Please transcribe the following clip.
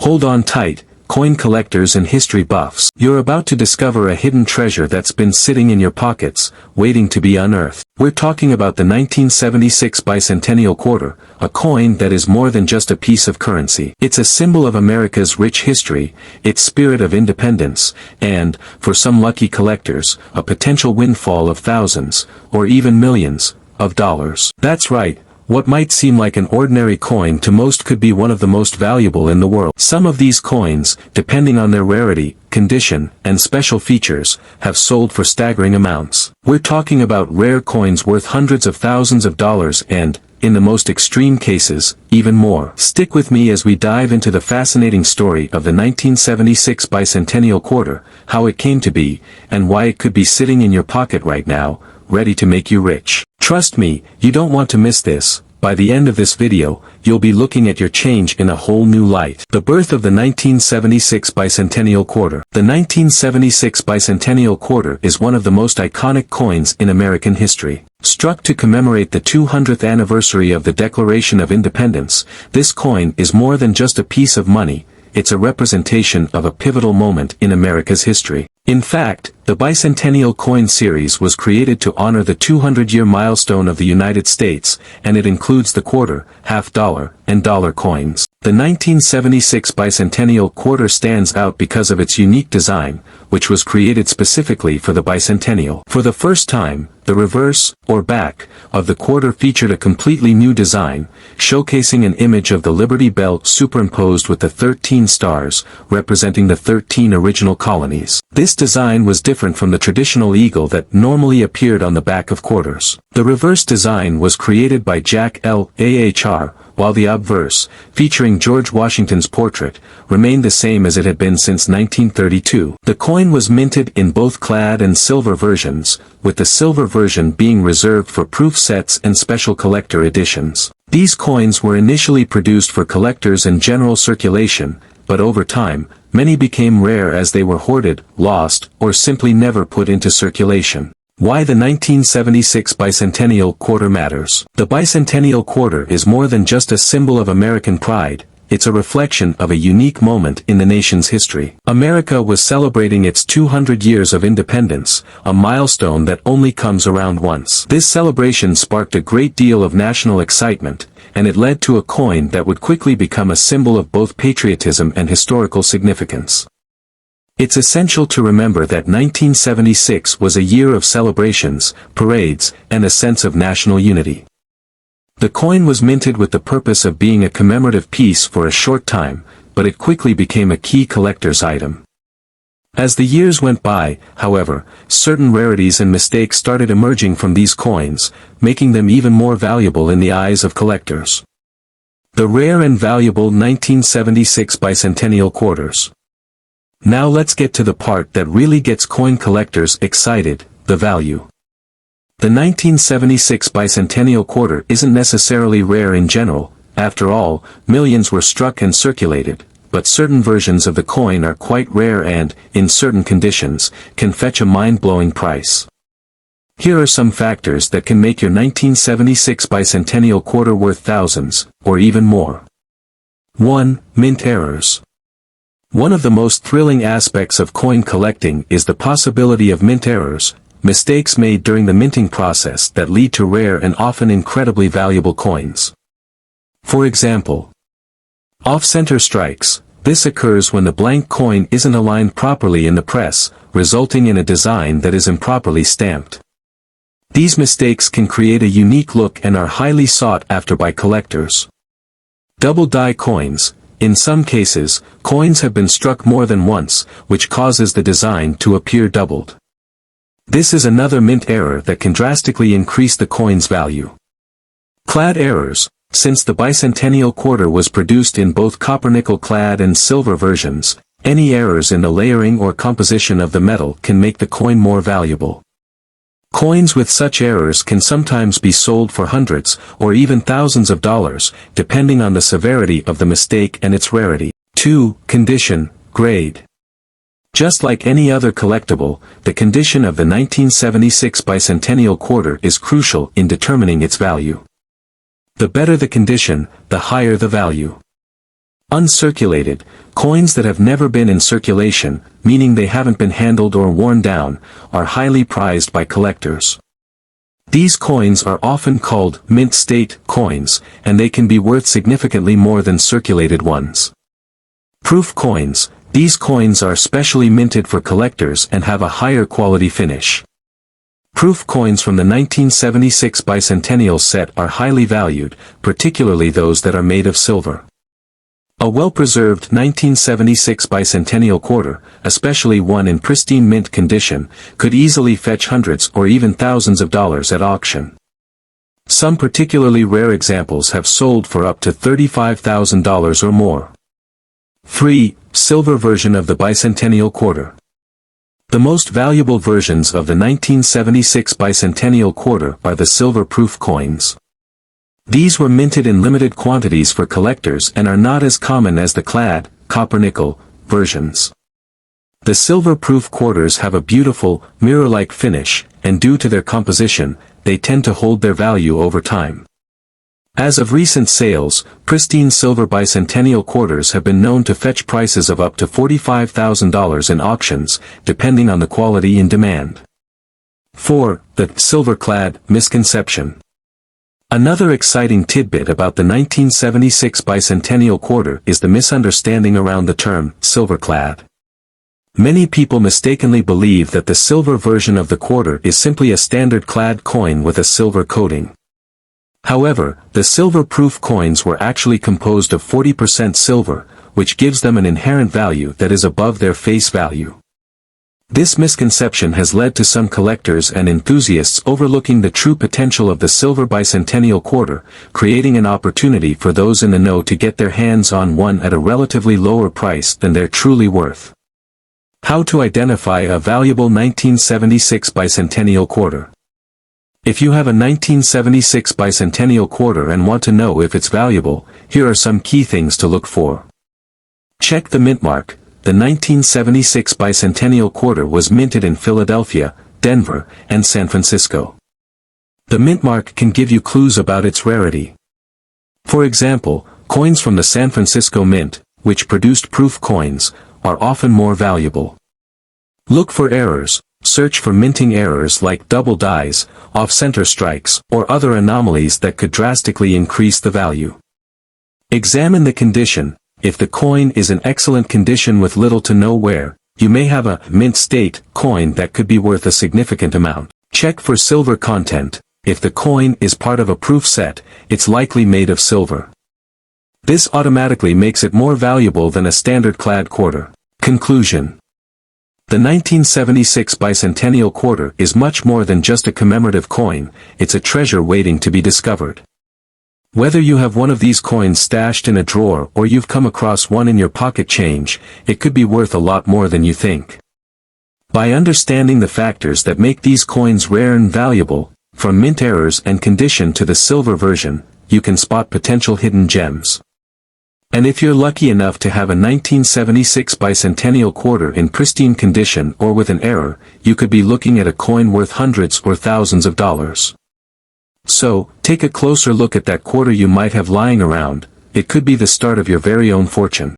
Hold on tight, coin collectors and history buffs. You're about to discover a hidden treasure that's been sitting in your pockets, waiting to be unearthed. We're talking about the 1976 bicentennial quarter, a coin that is more than just a piece of currency. It's a symbol of America's rich history, its spirit of independence, and, for some lucky collectors, a potential windfall of thousands, or even millions, of dollars. That's right. What might seem like an ordinary coin to most could be one of the most valuable in the world. Some of these coins, depending on their rarity, condition, and special features, have sold for staggering amounts. We're talking about rare coins worth hundreds of thousands of dollars and, in the most extreme cases, even more. Stick with me as we dive into the fascinating story of the 1976 bicentennial quarter, how it came to be, and why it could be sitting in your pocket right now, ready to make you rich. Trust me, you don't want to miss this. By the end of this video, you'll be looking at your change in a whole new light. The birth of the 1976 bicentennial quarter. The 1976 bicentennial quarter is one of the most iconic coins in American history. Struck to commemorate the 200th anniversary of the Declaration of Independence, this coin is more than just a piece of money, it's a representation of a pivotal moment in America's history. In fact, the bicentennial coin series was created to honor the 200-year milestone of the United States, and it includes the quarter, half-dollar, and dollar coins. The 1976 bicentennial quarter stands out because of its unique design, which was created specifically for the bicentennial. For the first time, the reverse, or back, of the quarter featured a completely new design, showcasing an image of the Liberty Bell superimposed with the 13 stars, representing the 13 original colonies. This design was different from the traditional eagle that normally appeared on the back of quarters. The reverse design was created by Jack L. Ahr, while the obverse, featuring George Washington's portrait, remained the same as it had been since 1932. The coin was minted in both clad and silver versions, with the silver version being reserved for proof sets and special collector editions. These coins were initially produced for collectors and general circulation, but over time, many became rare as they were hoarded, lost, or simply never put into circulation. Why the 1976 bicentennial quarter matters. The bicentennial quarter is more than just a symbol of American pride, it's a reflection of a unique moment in the nation's history. America was celebrating its 200 years of independence, a milestone that only comes around once. This celebration sparked a great deal of national excitement, and it led to a coin that would quickly become a symbol of both patriotism and historical significance. It's essential to remember that 1976 was a year of celebrations, parades, and a sense of national unity. The coin was minted with the purpose of being a commemorative piece for a short time, but it quickly became a key collector's item. As the years went by, however, certain rarities and mistakes started emerging from these coins, making them even more valuable in the eyes of collectors. The rare and valuable 1976 bicentennial quarters. Now let's get to the part that really gets coin collectors excited, the value. The 1976 bicentennial quarter isn't necessarily rare in general, after all, millions were struck and circulated, but certain versions of the coin are quite rare and, in certain conditions, can fetch a mind-blowing price. Here are some factors that can make your 1976 bicentennial quarter worth thousands, or even more. 1. Mint errors. One of the most thrilling aspects of coin collecting is the possibility of mint errors, mistakes made during the minting process that lead to rare and often incredibly valuable coins. For example, off-center strikes. This occurs when the blank coin isn't aligned properly in the press, resulting in a design that is improperly stamped. These mistakes can create a unique look and are highly sought after by collectors. Double die coins. In some cases, coins have been struck more than once, which causes the design to appear doubled. This is another mint error that can drastically increase the coin's value. Clad errors. Since the bicentennial quarter was produced in both copper-nickel clad and silver versions, any errors in the layering or composition of the metal can make the coin more valuable. Coins with such errors can sometimes be sold for hundreds, or even thousands of dollars, depending on the severity of the mistake and its rarity. 2. Condition, grade. Just like any other collectible, the condition of the 1976 bicentennial quarter is crucial in determining its value. The better the condition, the higher the value. Uncirculated, coins that have never been in circulation, meaning they haven't been handled or worn down, are highly prized by collectors. These coins are often called mint state coins, and they can be worth significantly more than circulated ones. Proof coins, these coins are specially minted for collectors and have a higher quality finish. Proof coins from the 1976 bicentennial set are highly valued, particularly those that are made of silver. A well-preserved 1976 bicentennial quarter, especially one in pristine mint condition, could easily fetch hundreds or even thousands of dollars at auction. Some particularly rare examples have sold for up to $35,000 or more. 3. Silver version of the bicentennial quarter. The most valuable versions of the 1976 bicentennial quarter are the silver proof coins. These were minted in limited quantities for collectors and are not as common as the clad, copper-nickel, versions. The silver-proof quarters have a beautiful, mirror-like finish, and due to their composition, they tend to hold their value over time. As of recent sales, pristine silver bicentennial quarters have been known to fetch prices of up to $45,000 in auctions, depending on the quality and demand. 4. The silver-clad misconception. Another exciting tidbit about the 1976 bicentennial quarter is the misunderstanding around the term silver-clad. Many people mistakenly believe that the silver version of the quarter is simply a standard clad coin with a silver coating. However, the silver-proof coins were actually composed of 40% silver, which gives them an inherent value that is above their face value. This misconception has led to some collectors and enthusiasts overlooking the true potential of the silver bicentennial quarter, creating an opportunity for those in the know to get their hands on one at a relatively lower price than they're truly worth. How to identify a valuable 1976 bicentennial quarter. If you have a 1976 bicentennial quarter and want to know if it's valuable, here are some key things to look for. Check the mint mark. The 1976 bicentennial quarter was minted in Philadelphia, Denver, and San Francisco. The mint mark can give you clues about its rarity. For example, coins from the San Francisco Mint, which produced proof coins, are often more valuable. Look for errors. Search for minting errors like double dies, off-center strikes, or other anomalies that could drastically increase the value. Examine the condition. If the coin is in excellent condition with little to no wear, you may have a mint state coin that could be worth a significant amount. Check for silver content. If the coin is part of a proof set, it's likely made of silver. This automatically makes it more valuable than a standard clad quarter. Conclusion. The 1976 bicentennial quarter is much more than just a commemorative coin, it's a treasure waiting to be discovered. Whether you have one of these coins stashed in a drawer or you've come across one in your pocket change, it could be worth a lot more than you think. By understanding the factors that make these coins rare and valuable, from mint errors and condition to the silver version, you can spot potential hidden gems. And if you're lucky enough to have a 1976 bicentennial quarter in pristine condition or with an error, you could be looking at a coin worth hundreds or thousands of dollars. So, take a closer look at that quarter you might have lying around. It could be the start of your very own fortune.